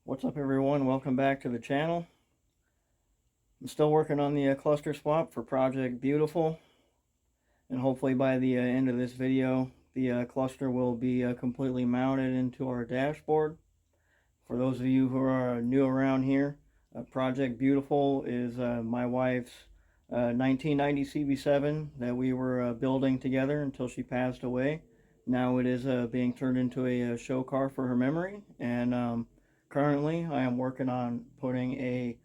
What's up everyone, welcome back to the channel. I'm still working on the cluster swap for Project Beautiful, and hopefully by the end of this video the cluster will be completely mounted into our dashboard. For those of you who are new around here, Project Beautiful is my wife's 1990 CB7 that we were building together until she passed away. Now it is being turned into a show car for her memory, and currently I am working on putting a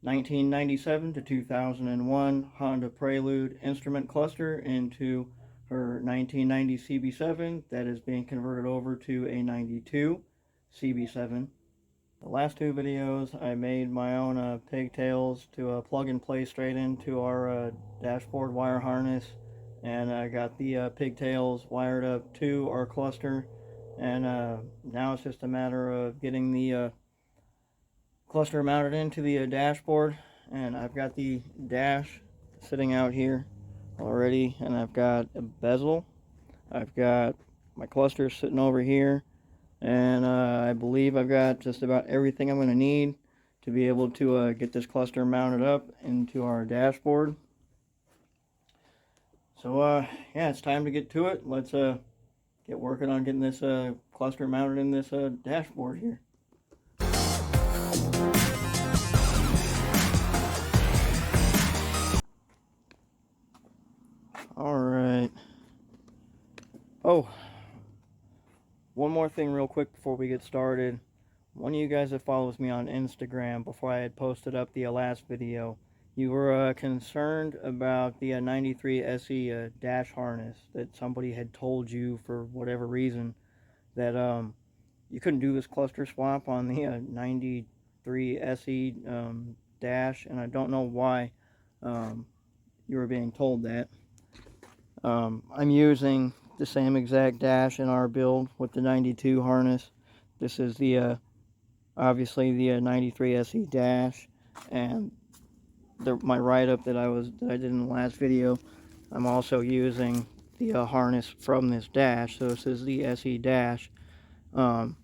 1997 to 2001 Honda Prelude instrument cluster into her 1990 CB7 that is being converted over to a 92 CB7. The last two videos I made my own pigtails to plug and play straight into our dashboard wire harness, and I got the pigtails wired up to our cluster, and now it's just a matter of getting the cluster mounted into the dashboard. And I've got the dash sitting out here already, and I've got a bezel, I've got my cluster sitting over here, and I believe I've got just about everything I'm going to need to be able to get this cluster mounted up into our dashboard. So yeah, it's time to get to it. Let's get working on getting this cluster mounted in this dashboard here. Alright. Oh, one more thing real quick before we get started. One of you guys that follows me on Instagram, before I had posted up the last video, you were concerned about the 93 SE dash harness, that somebody had told you for whatever reason that you couldn't do this cluster swap on the 93 SE dash, and I don't know why you were being told that. I'm using the same exact dash in our build with the 92 harness. This is the obviously the 93 SE dash, and my write-up that I did in the last video, I'm also using the harness from this dash. So this is the SE dash. The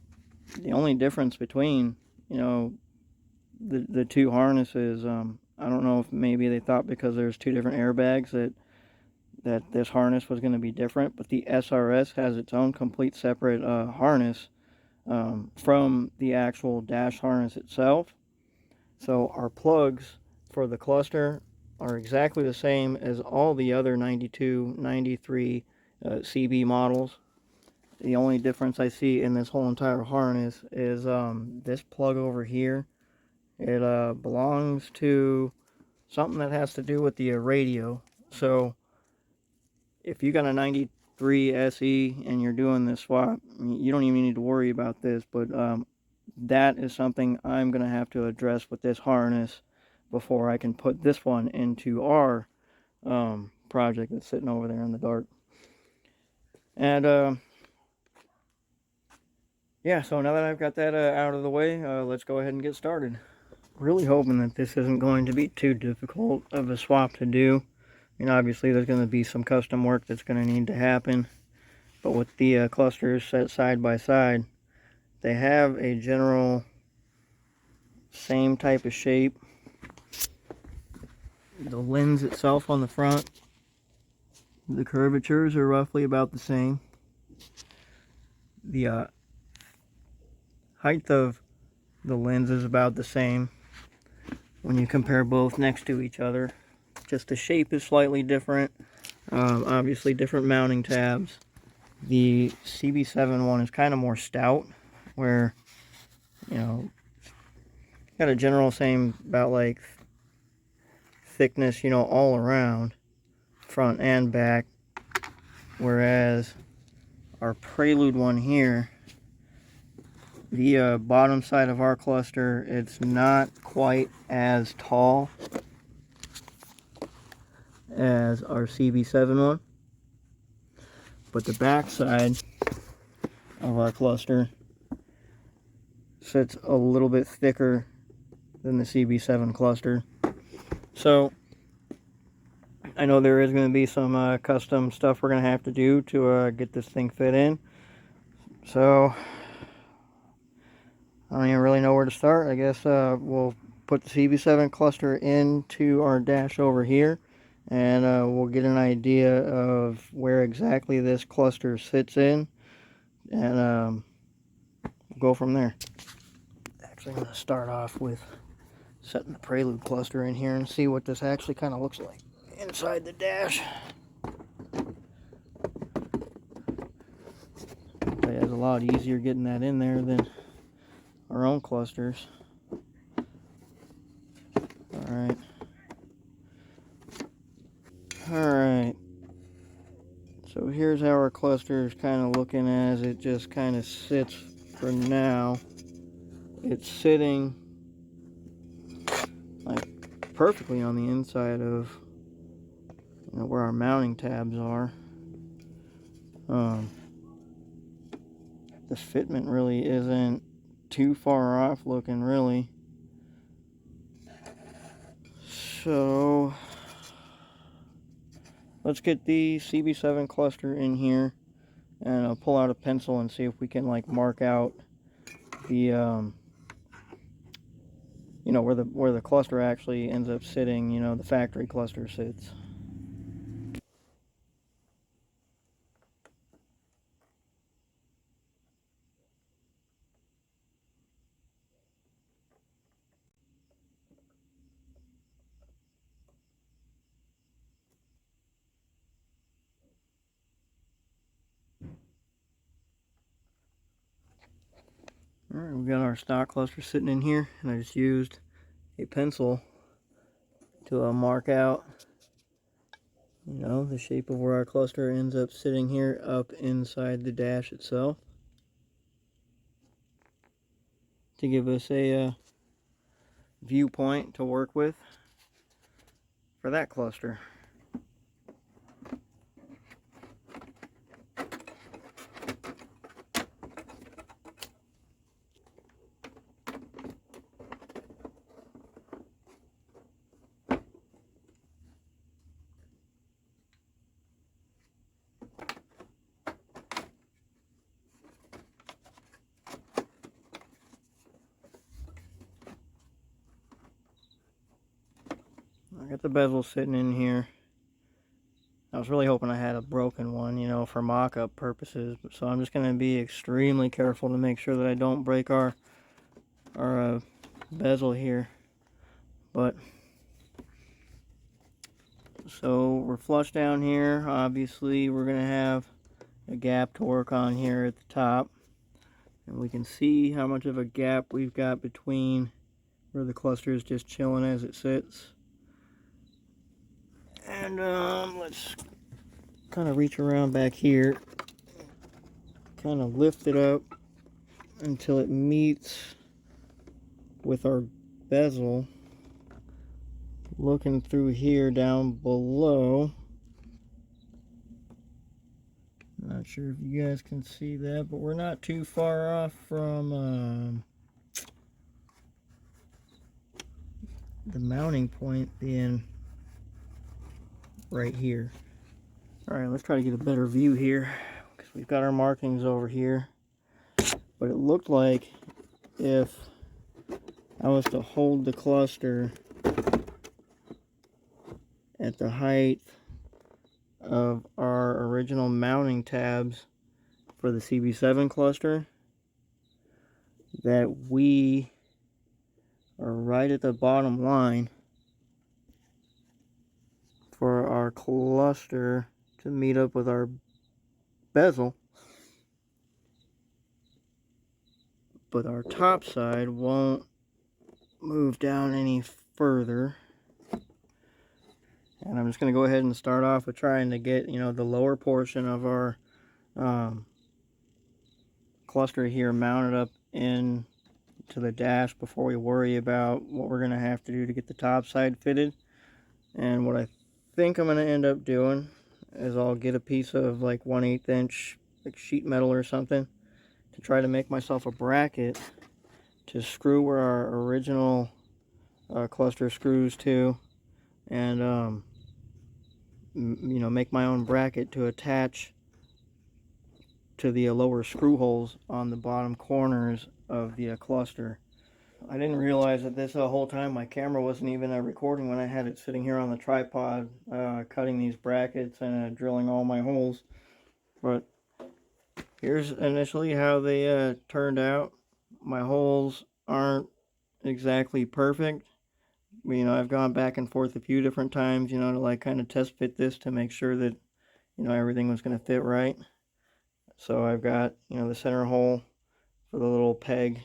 only difference between, you know, the two harnesses, I don't know if maybe they thought because there's two different airbags that this harness was going to be different, but the SRS has its own complete separate harness from the actual dash harness itself. So our plugs for the cluster are exactly the same as all the other 92, 93 CB models. The only difference I see in this whole entire harness is this plug over here. It belongs to something that has to do with the radio. So if you got a 93 SE and you're doing this swap, you don't even need to worry about this, but that is something I'm going to have to address with this harness before I can put this one into our project that's sitting over there in the dark. And yeah, so now that I've got that out of the way, let's go ahead and get started. Really hoping that this isn't going to be too difficult of a swap to do. I mean, obviously there's going to be some custom work that's going to need to happen, but with the clusters set side by side, they have a general same type of shape. The lens itself on the front, the curvatures are roughly about the same. The height of the lens is about the same when you compare both next to each other. Just the shape is slightly different. Obviously different mounting tabs. The CB7 one is kind of more stout, where, you know, got a general same about like thickness, you know, all around, front and back, whereas our Prelude one here, the bottom side of our cluster, it's not quite as tall as our CB7 one, but the back side of our cluster sits a little bit thicker than the CB7 cluster. So I know there is going to be some custom stuff we're going to have to do to get this thing fit in. So I don't even really know where to start. I guess we'll put the cb7 cluster into our dash over here, and we'll get an idea of where exactly this cluster sits in, and we'll go from there. Actually, I'm going to start off with setting the prelude cluster in here and see what this actually kind of looks like inside the dash. It's a lot easier getting that in there than our own clusters. Alright. Alright. So here's how our cluster is kind of looking as it just kind of sits for now. It's sitting like perfectly on the inside of where our mounting tabs are. This fitment really isn't too far off looking, really. So let's get the cb7 cluster in here, and I'll pull out a pencil and see if we can like mark out the where the cluster actually ends up sitting, the factory cluster sits. Alright, we got our stock cluster sitting in here, and I just used a pencil to mark out the shape of where our cluster ends up sitting here up inside the dash itself, to give us a viewpoint to work with for that cluster. I got the bezel sitting in here. I was really hoping I had a broken one, for mock-up purposes. So I'm just going to be extremely careful to make sure that I don't break our bezel here. But so we're flush down here. Obviously, we're going to have a gap to work on here at the top. And we can see how much of a gap we've got between where the cluster is just chilling as it sits. And let's kind of reach around back here, kind of lift it up until it meets with our bezel. Looking through here down below, not sure if you guys can see that, but we're not too far off from the mounting point being right here. Alright, let's try to get a better view here, because we've got our markings over here. But it looked like if I was to hold the cluster at the height of our original mounting tabs for the cb7 cluster, that we are right at the bottom line for our cluster to meet up with our bezel, but our top side won't move down any further. And I'm just going to go ahead and start off with trying to get the lower portion of our cluster here mounted up in to the dash before we worry about what we're going to have to do to get the top side fitted. And what I think I'm going to end up doing is I'll get a piece of like 1/8 inch like sheet metal or something to try to make myself a bracket to screw where our original cluster screws to, and make my own bracket to attach to the lower screw holes on the bottom corners of the cluster. I didn't realize that this whole time my camera wasn't even recording when I had it sitting here on the tripod, cutting these brackets and drilling all my holes. But here's initially how they turned out. My holes aren't exactly perfect. I've gone back and forth a few different times, to like kind of test fit this to make sure that, everything was going to fit right. So I've got, the center hole for the little peg,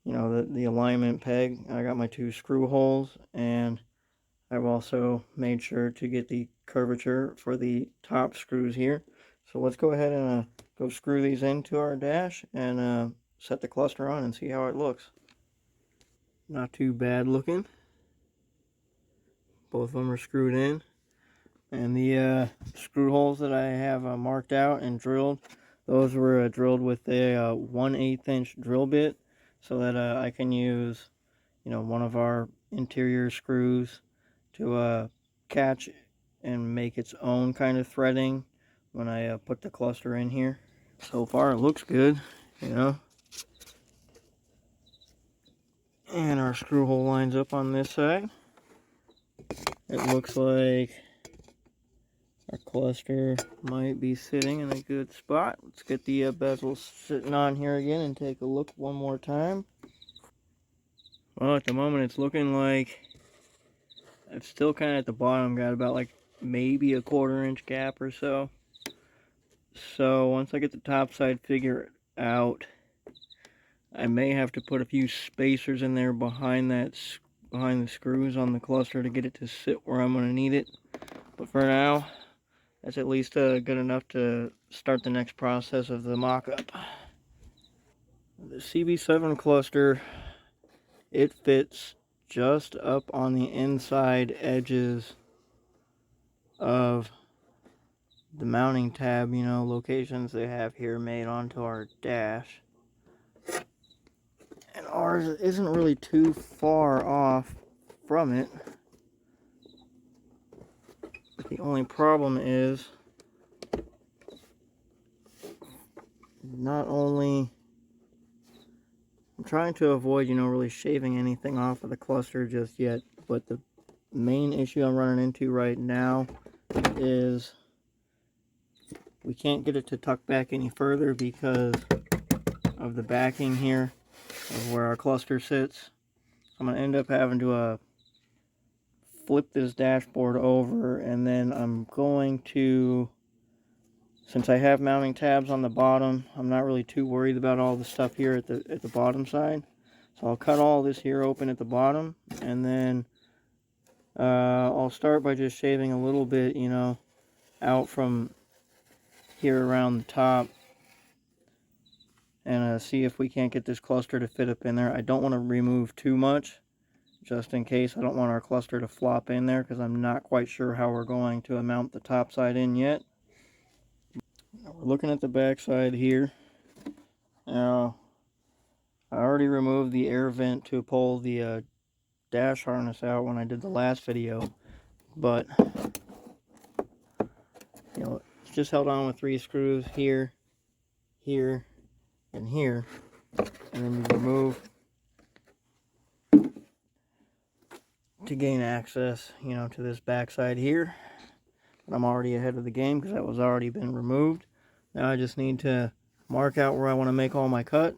the alignment peg. I got my 2 screw holes, and I've also made sure to get the curvature for the top screws here. So let's go ahead and go screw these into our dash and set the cluster on and see how it looks. Not too bad looking. Both of them are screwed in. And the screw holes that I have marked out and drilled, those were drilled with a 1/8 inch drill bit, so that I can use, one of our interior screws to catch and make its own kind of threading when I put the cluster in here. So far it looks good, And our screw hole lines up on this side. It looks like our cluster might be sitting in a good spot. Let's get the bezel sitting on here again and take a look one more time. Well, at the moment it's looking like it's still kind of at the bottom. Got about like maybe a 1/4 inch gap or so. So once I get the top side figured out, I may have to put a few spacers in there behind the screws on the cluster to get it to sit where I'm going to need it. But for now, that's at least good enough to start the next process of the mock-up. The cb7 cluster, it fits just up on the inside edges of the mounting tab, locations they have here made onto our dash. And ours isn't really too far off from it. But the only problem is, not only I'm trying to avoid, really shaving anything off of the cluster just yet, but the main issue I'm running into right now is we can't get it to tuck back any further because of the backing here of where our cluster sits. I'm going to end up having to flip this dashboard over, and then I'm going to, since I have mounting tabs on the bottom, I'm not really too worried about all the stuff here at the bottom side. So I'll cut all this here open at the bottom, and then I'll start by just shaving a little bit, out from here around the top, and see if we can't get this cluster to fit up in there. I don't want to remove too much, just in case. I don't want our cluster to flop in there, because I'm not quite sure how we're going to mount the top side in yet. We're looking at the back side here. Now, I already removed the air vent to pull the dash harness out when I did the last video, but it's just held on with 3 screws here, here, and here, and then you remove to gain access, to this back side here. But I'm already ahead of the game because that was already been removed. Now I just need to mark out where I want to make all my cut,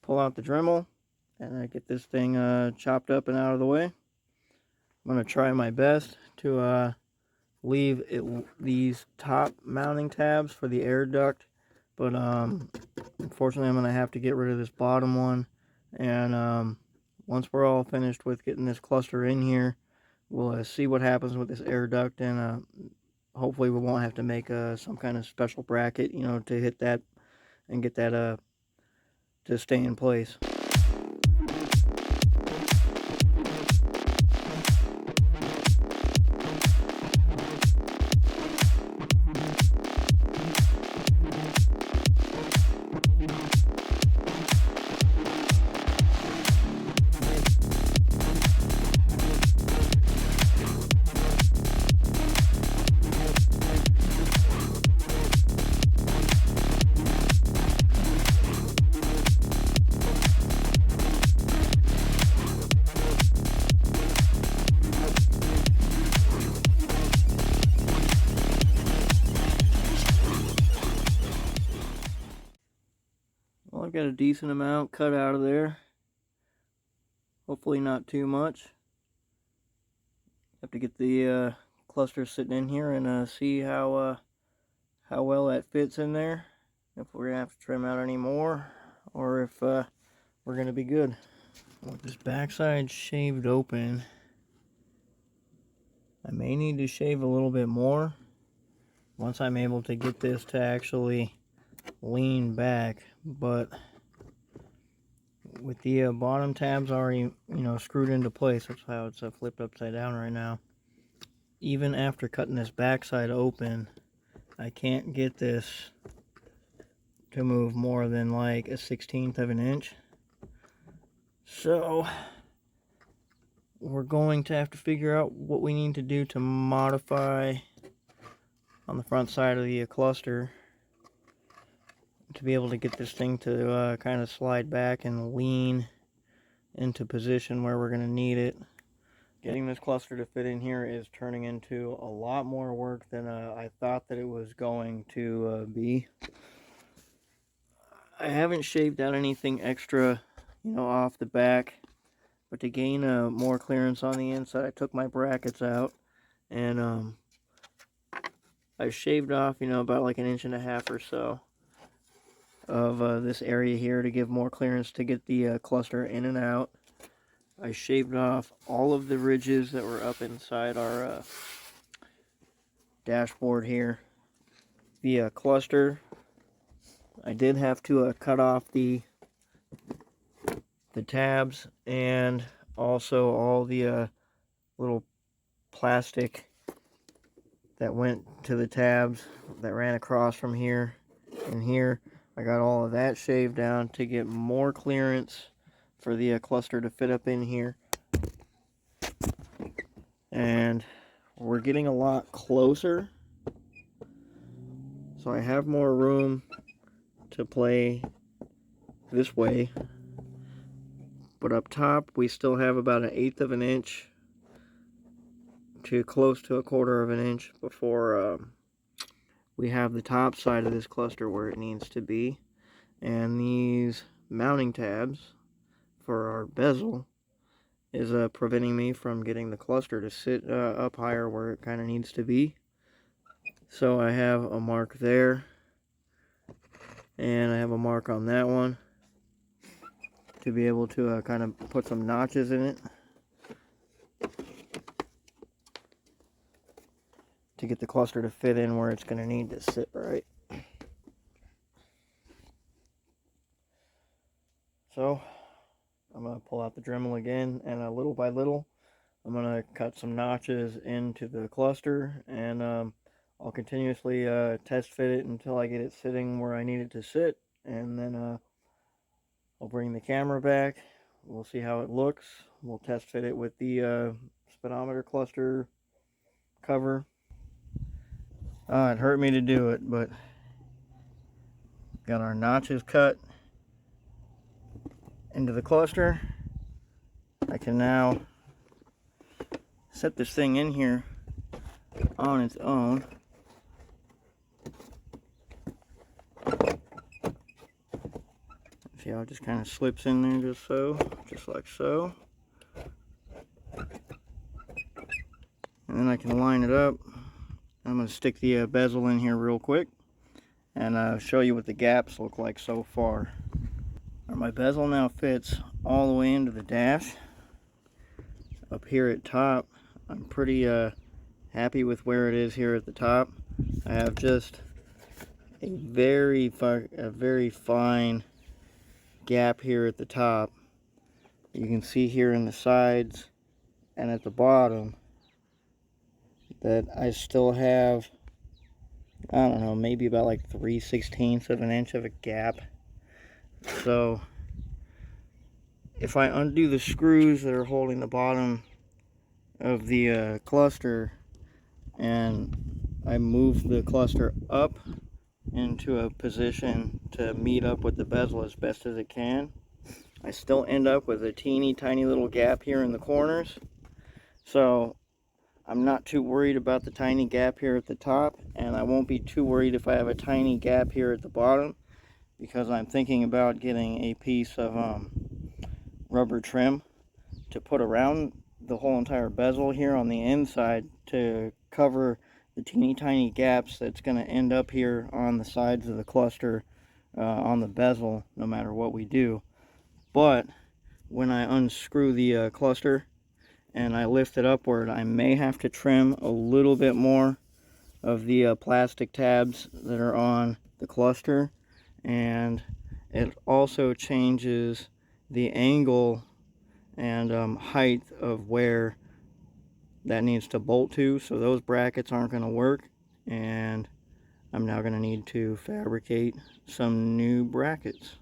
pull out the Dremel, and get this thing chopped up and out of the way. I'm going to try my best to leave these top mounting tabs for the air duct, but unfortunately I'm going to have to get rid of this bottom one, and once we're all finished with getting this cluster in here, we'll see what happens with this air duct, and hopefully we won't have to make some kind of special bracket, to hit that and get that to stay in place. Well, I've got a decent amount cut out of there. Hopefully not too much. Have to get the cluster sitting in here and see how well that fits in there. If we're gonna have to trim out any more, or if we're gonna be good. With this backside shaved open, I may need to shave a little bit more once I'm able to get this to actually lean back. But with the bottom tabs already, screwed into place, that's how it's flipped upside down right now. Even after cutting this backside open, I can't get this to move more than like a 1/16 of an inch. So we're going to have to figure out what we need to do to modify on the front side of the cluster to be able to get this thing to kind of slide back and lean into position where we're going to need it. Getting this cluster to fit in here is turning into a lot more work than I thought that it was going to be. I haven't shaved out anything extra, off the back, but to gain more clearance on the inside, I took my brackets out and I shaved off, about like 1.5 inches or so of this area here to give more clearance to get the cluster in and out. I shaved off all of the ridges that were up inside our dashboard here. The cluster, I did have to cut off the tabs and also all the little plastic that went to the tabs that ran across from here and here. I got all of that shaved down to get more clearance for the cluster to fit up in here. And we're getting a lot closer, so I have more room to play this way. But up top we still have about 1/8 of an inch to close to 1/4 of an inch before we have the top side of this cluster where it needs to be. And these mounting tabs for our bezel is preventing me from getting the cluster to sit up higher where it kind of needs to be. So I have a mark there, and I have a mark on that one to be able to kind of put some notches in it to get the cluster to fit in where it's going to need to sit right. So I'm going to pull out the Dremel again, and little by little I'm going to cut some notches into the cluster, and I'll continuously test fit it until I get it sitting where I need it to sit, and then I'll bring the camera back. We'll see how it looks. We'll test fit it with the speedometer cluster cover. It hurt me to do it, but got our notches cut into the cluster. I can now set this thing in here on its own. See how it just kind of slips in there just like so. And then I can line it up. I'm going to stick the bezel in here real quick and show you what the gaps look like so far. My bezel now fits all the way into the dash. Up here at top, I'm pretty happy with where it is here at the top. I have just a very fine gap here at the top. You can see here in the sides and at the bottom that I still have, I don't know, maybe about like 3/16 of an inch of a gap. So if I undo the screws that are holding the bottom of the cluster and I move the cluster up into a position to meet up with the bezel as best as it can, I still end up with a teeny tiny little gap here in the corners. So I'm not too worried about the tiny gap here at the top, and I won't be too worried if I have a tiny gap here at the bottom, because I'm thinking about getting a piece of rubber trim to put around the whole entire bezel here on the inside to cover the teeny tiny gaps that's going to end up here on the sides of the cluster on the bezel, no matter what we do. But when I unscrew the cluster and I lift it upward, I may have to trim a little bit more of the plastic tabs that are on the cluster, and it also changes the angle and height of where that needs to bolt to, so those brackets aren't going to work, and I'm now going to need to fabricate some new brackets.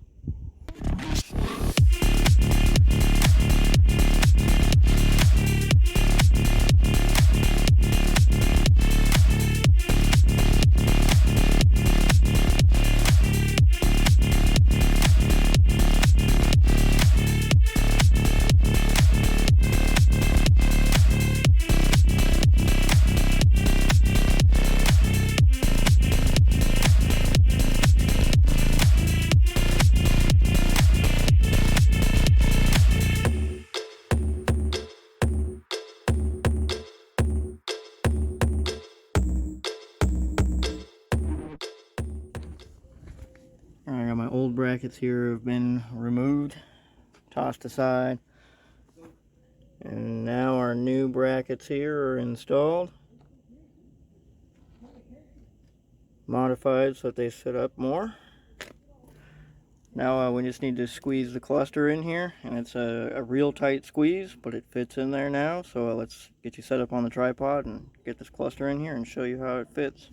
Alright, my old brackets here have been removed, tossed aside, and now our new brackets here are installed, modified so that they sit up more. Now we just need to squeeze the cluster in here, and it's a real tight squeeze, but it fits in there now. So let's get you set up on the tripod and get this cluster in here and show you how it fits.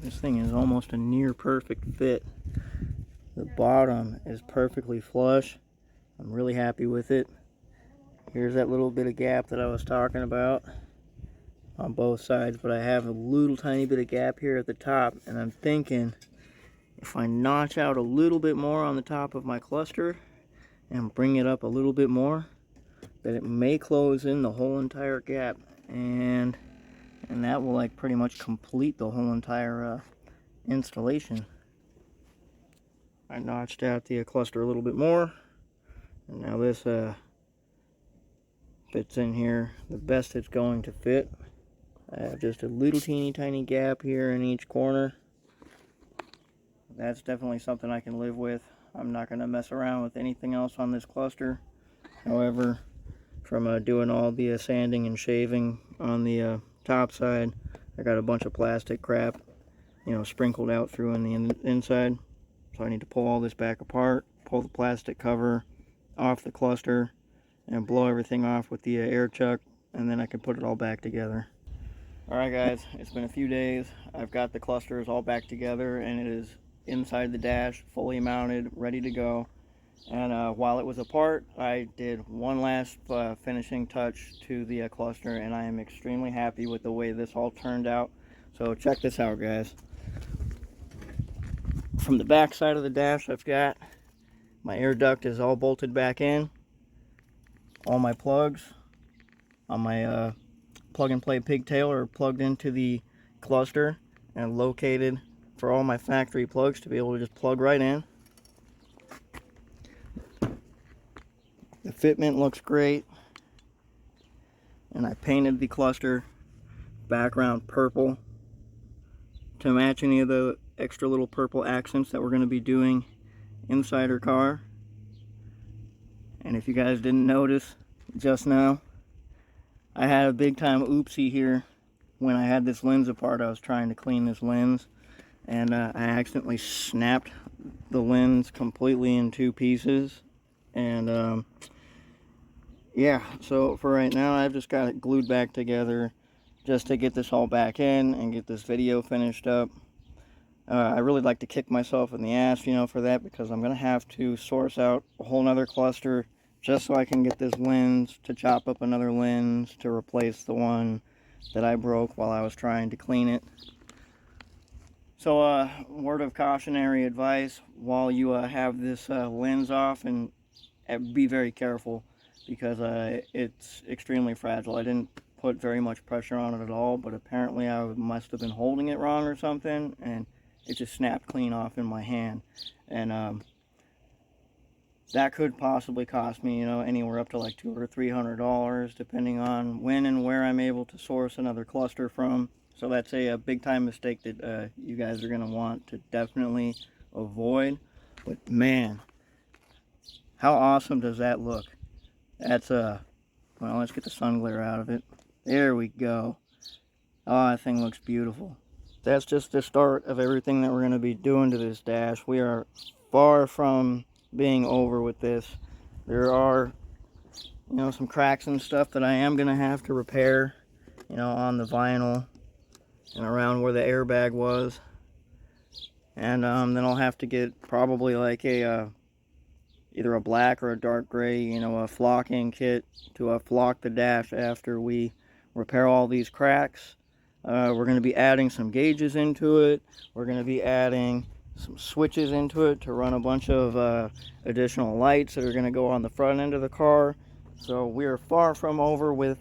This thing is almost a near perfect fit. The bottom is perfectly flush. I'm really happy with it. Here's that little bit of gap that I was talking about on both sides, but I have a little tiny bit of gap here at the top, and I'm thinking if I notch out a little bit more on the top of my cluster and bring it up a little bit more, that it may close in the whole entire gap, and that will like pretty much complete the whole entire installation. I notched out the cluster a little bit more, and now this fits in here the best it's going to fit. I have just a little teeny tiny gap here in each corner. That's definitely something I can live with. I'm not going to mess around with anything else on this cluster. However, from doing all the sanding and shaving on the top side, I got a bunch of plastic crap, you know, sprinkled out through in the inside. So I need to pull all this back apart, pull the plastic cover off the cluster, and blow everything off with the air chuck, and then I can put it all back together. Alright guys, it's been a few days. I've got the clusters all back together, and it is inside the dash, fully mounted, ready to go. And while it was apart, I did one last finishing touch to the cluster, and I am extremely happy with the way this all turned out. So check this out, guys. From the back side of the dash, I've got my air duct is all bolted back in. All my plugs on my plug and play pigtail are plugged into the cluster and located for all my factory plugs to be able to just plug right in. The fitment looks great, and I painted the cluster background purple to match any of the extra little purple accents that we're going to be doing inside our car. And if you guys didn't notice just now, I had a big time oopsie here when I had this lens apart. I was trying to clean this lens, and I accidentally snapped the lens completely in two pieces. And yeah, so for right now I've just got it glued back together just to get this all back in and get this video finished up. I really like to kick myself in the ass, you know, for that, because I'm going to have to source out a whole nother cluster just so I can get this lens, to chop up another lens to replace the one that I broke while I was trying to clean it. So word of cautionary advice, while you have this lens off, and be very careful, because it's extremely fragile. I didn't put very much pressure on it at all, but apparently I must have been holding it wrong or something, and it just snapped clean off in my hand. And that could possibly cost me, anywhere up to like $200 or $300, depending on when and where I'm able to source another cluster from. So that's a big time mistake that you guys are going to want to definitely avoid. But man, how awesome does that look? That's well, let's get the sun glare out of it. There we go. Oh, that thing looks beautiful. That's just the start of everything that we're going to be doing to this dash. We are far from being over with this. There are, some cracks and stuff that I am going to have to repair, on the vinyl and around where the airbag was. And then I'll have to get probably like either a black or a dark gray, a flocking kit to flock the dash after we repair all these cracks. We're going to be adding some gauges into it. We're going to be adding some switches into it to run a bunch of additional lights that are going to go on the front end of the car. So we are far from over with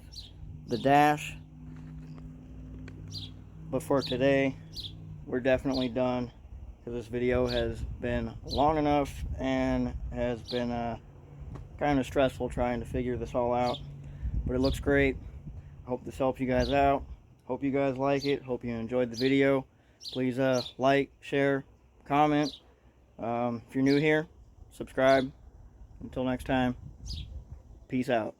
the dash. But for today, we're definitely done, because this video has been long enough and has been kind of stressful trying to figure this all out. But it looks great. I hope this helps you guys out. Hope you guys like it. Hope you enjoyed the video. Please like, share, comment. If you're new here, subscribe. Until next time, peace out.